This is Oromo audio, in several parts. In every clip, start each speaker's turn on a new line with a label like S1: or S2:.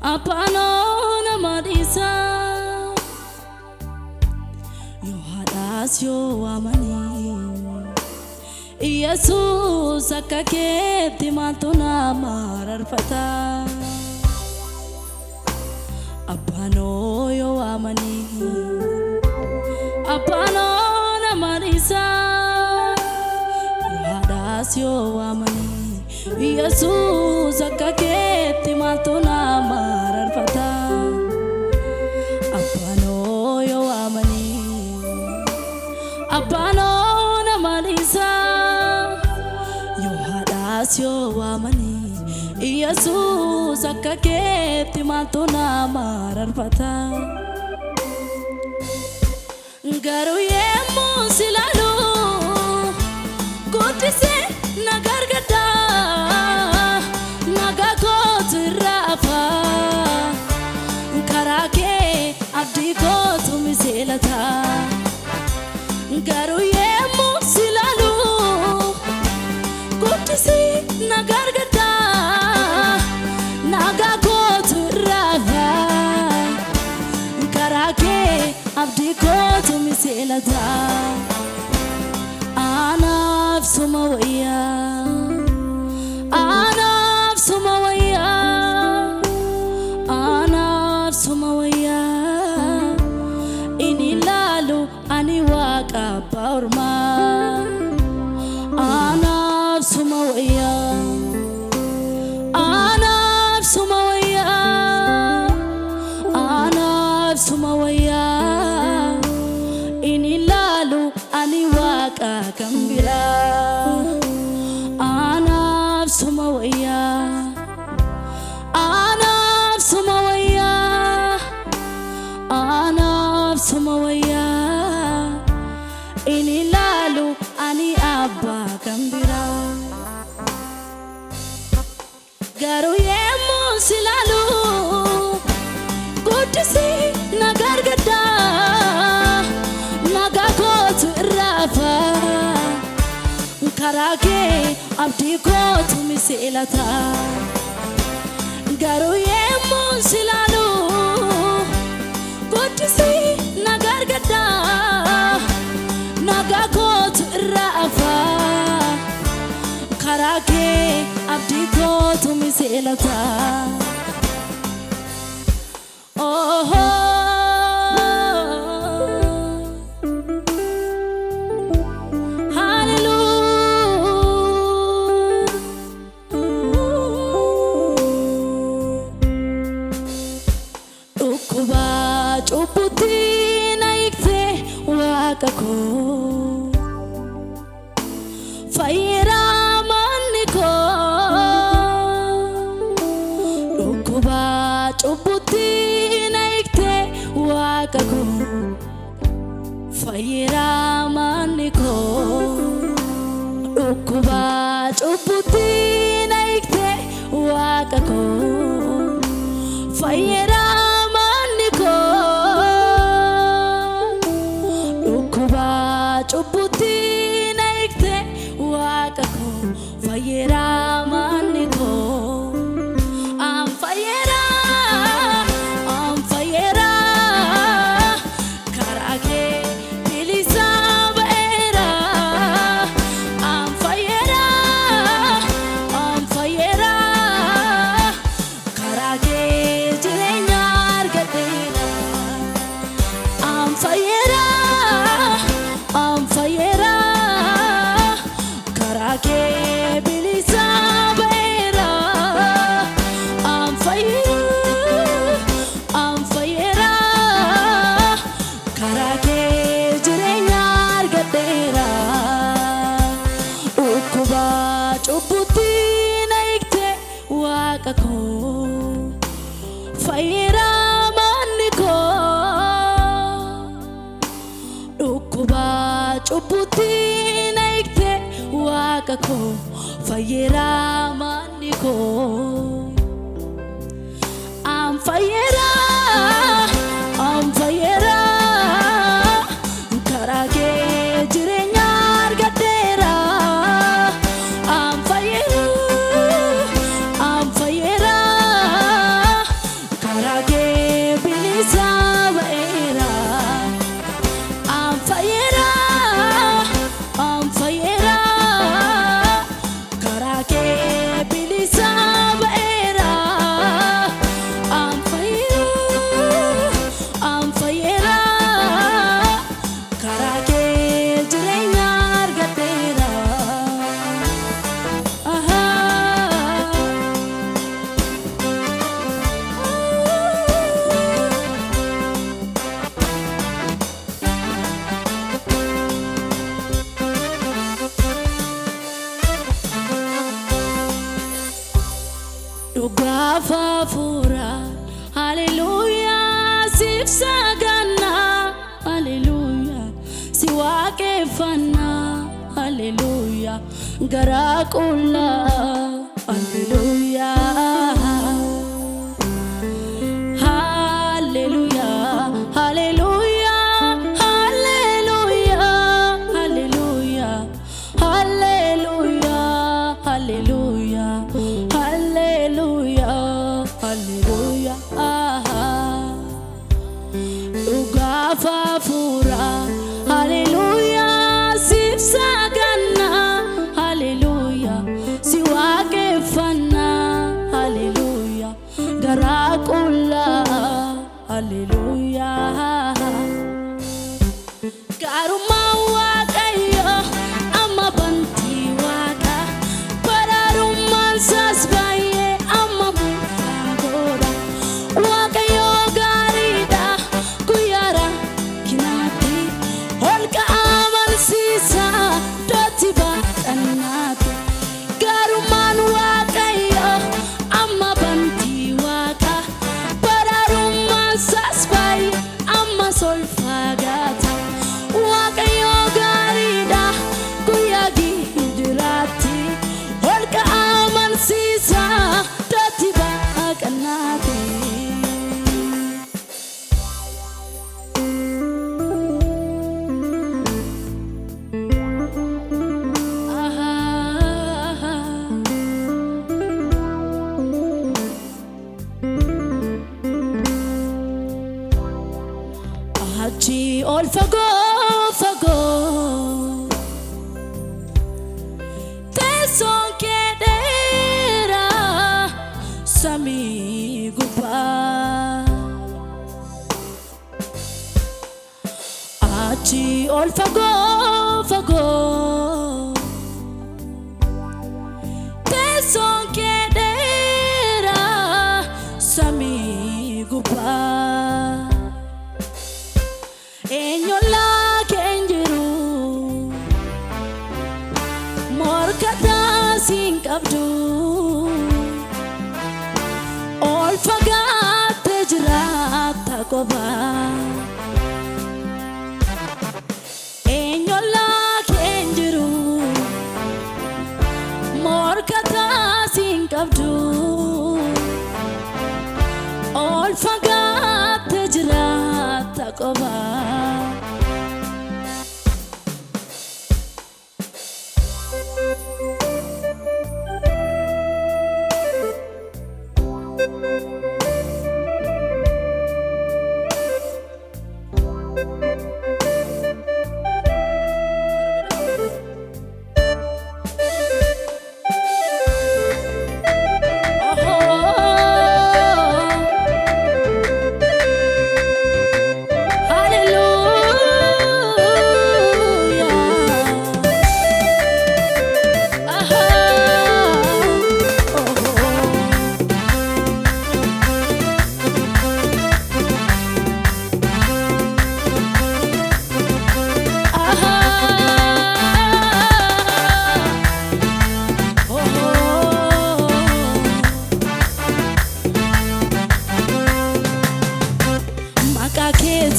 S1: Apano na marisa yo hadas yo amani Jesus akake timatuna mararfata apano yo amani apano na marisa yo hadas yo amani Jesus akake timatuna mararfata apano yo amani apano na marisa yo hadas yo amani Jesus akake timatuna mararfata garu yemu silalu kutise nagargada nagakotrafa karake abdi ko tumiselata garu yemu silalu kutise nagargada nagakotrafa karake abdi ko tumiselata anaf sumawaya anaf sumawaya anaf sumawaya inilalu ani waqa paurma anaf sumawaya anaf sumawaya anaf sumawaya inilalu ani waqa kambira anaf sumawaya anaf sumawaya anaf sumawaya inilalu ani abba kambira garu yemu silalu kutisi nagargada nagakotrafa karake abdi ko tumiselata garu yemu silalu kutisi nagargada nagakotrafa karake abdi ko tumiselata oh Kako fayera maniko ukuba chubuti naikte wakako fayera maniko ukuba chubuti naikte wakako fayera maniko chubuti naikte wakako fayera maniko am fayera karake bilisa baera am fayera karake jirenya argatena am fayera karake bilisa baera am fayera karake jirenya argatera ukuba chubuti naikte wakako fayera maniko ukuba chubuti naikte wakako fayera maniko am fayera karake jirenya argatera am fayera garaa qullaa. Hallelujah, hallelujah, hallelujah, hallelujah, hallelujah, hallelujah, hallelujah, hallelujah, hallelujah. Ugafa fura, hallelujah, sifsagana, hallelujah, siwake fana, hallelujah, garakula, hallelujah. Garuma wakayo, ama banti waka, pararuman sasbaye, ama mufagora, wakayo garida, kuyara kinati, holka aman sisa, doti batanati. Garuman wakayo, ama banti waka, pararuman sasbaye, ama solfagata, wakayo garida, kuyagi hidrati, holka aman sisa, doti batanati. Achi ol fago fago, teson kedera sami gupa. Achi ol fago fago, teson kedera sami gupa. Enyola kenjiru, morkata sinkabdu, ol fagate jirata koba. Enyola kenjiru, morkata sinkabdu, ol fagate jirata koba.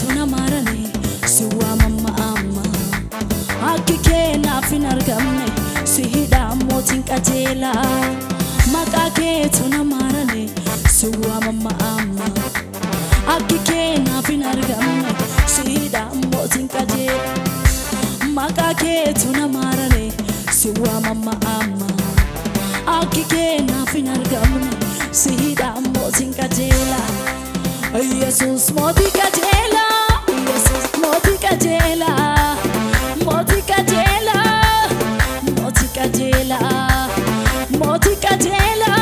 S1: Tuna marane, siwa mama amma. Akike na finargamne, sihida motin kajela. Makake tuna marane, siwa mama amma. Akike na finargamne, sihida motin kajela. Makake tuna marane, siwa mama amma. Akike na finargamne, sihida motin kajela. Jesus moti kajela, Jesus moti kajela, moti kajela, moti kajela, moti kajela,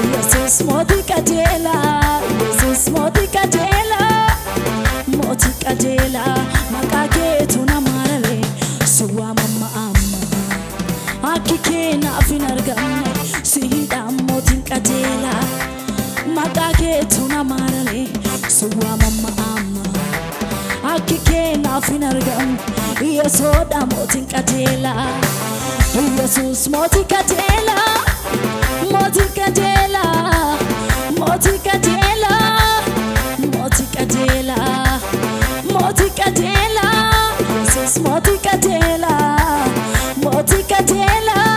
S1: Jesus moti kajela, Jesus moti kajela, moti kajela. Makake tuna marale, suwa mama amma. Akike na finargamne, sihida moti kajela. Makake tuna marale, suwa mama amma. Akike na finargam, yesoda motin kajela. Jesus moti kajela, moti kajela, moti kajela, moti kajela, moti kajela. Jesus moti kajela, moti kajela.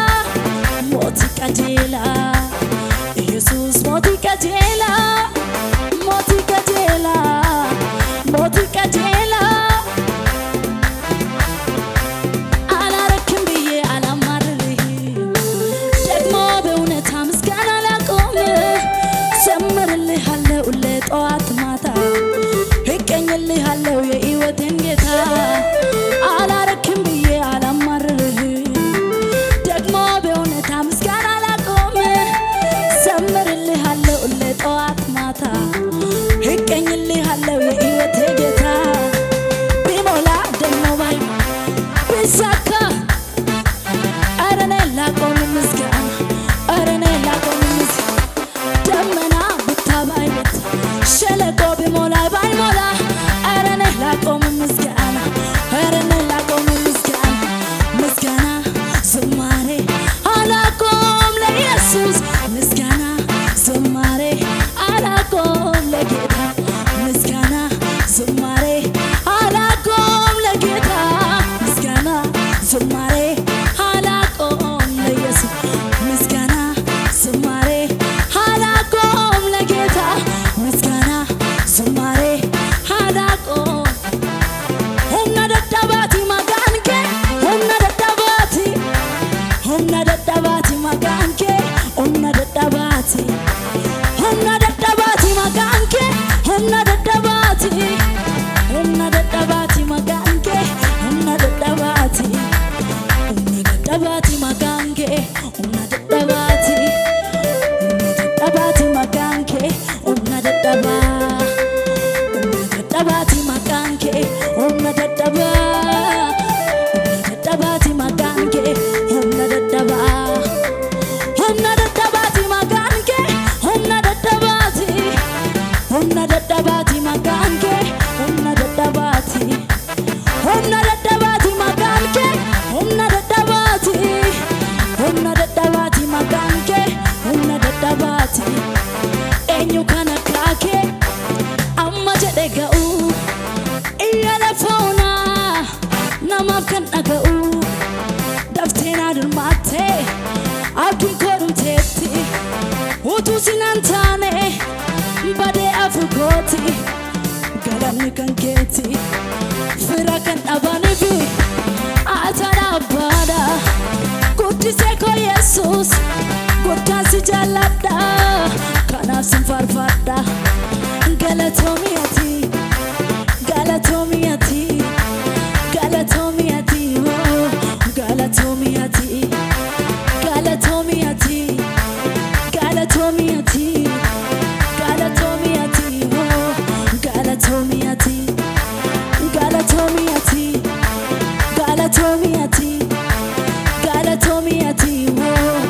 S1: አለው የሕይወቴ ጌታ ቢሞላ ደግሞ ባይ ቢሳካ ኧረ እኔ ላቆም ምስጋና ኧረ እኔ ላቆም ምስጋና ደመና ብታባይ ሸለቆ ቢሞላ ባይሞላ ኧረ እኔ ላቆም ምስጋና ኧረ እኔ ላቆም ምስጋና ምስጋና ዝማሬ አላቆም ለኢየሱስ ምስጋና ዝማሬ አላቆም ለጌታ ምስጋና ዝማሬ አላቆም ለጌታ ምስጋና ዝማሬ አላቆም ለኢየሱስ ምስጋና ዝማሬ አላቆም ለጌታ ምስጋና ዝማሬ አላቆም humna dadhabati maganke humna dadhabati maganke humna dadhabati maganke humna dadhabati maganke humna dadhabati maganke humna dadhabati maganke humna dadhabati maganke humna dadhabati maganke humna dadhabati maganke humna dadhabati maganke humna dadhabati maganke humna dadhabati maganke humna dadhabati enyu kana kake amma jedhe ga'u iyala fauna namaaf kan dhaga'u dafteena dirmaatte abdiin koo dhumteetti utuu sinaan taane badee afur kooti galanni kan keeti fira kan dhabaniifi ataadha abbaadha guddisee koo Yesuus guddaan si jaalladha kanaaf sin faarfadha galatoomiyati galatoomiyati galatoomiyati oh galatoomiyati galatoomiyati galatoomiyati galatoomiyati oh galatoomiyati galatoomiyati galatoomiyati galatoomiyati oh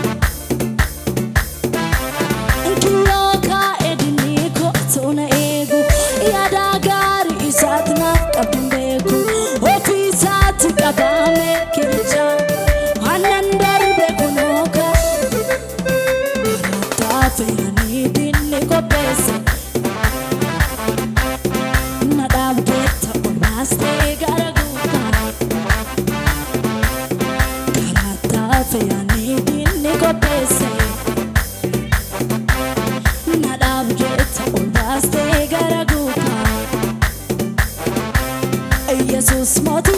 S1: Kiyoka ediniko tona ego yada gari isatna kabimbeku ofisati kabame kirja anandar bekunoka tafe yani dinne ko pese nadab geta olmaste garaguka tafe yani dinne ko pese nadab geta olmaste garaguka Jesus motu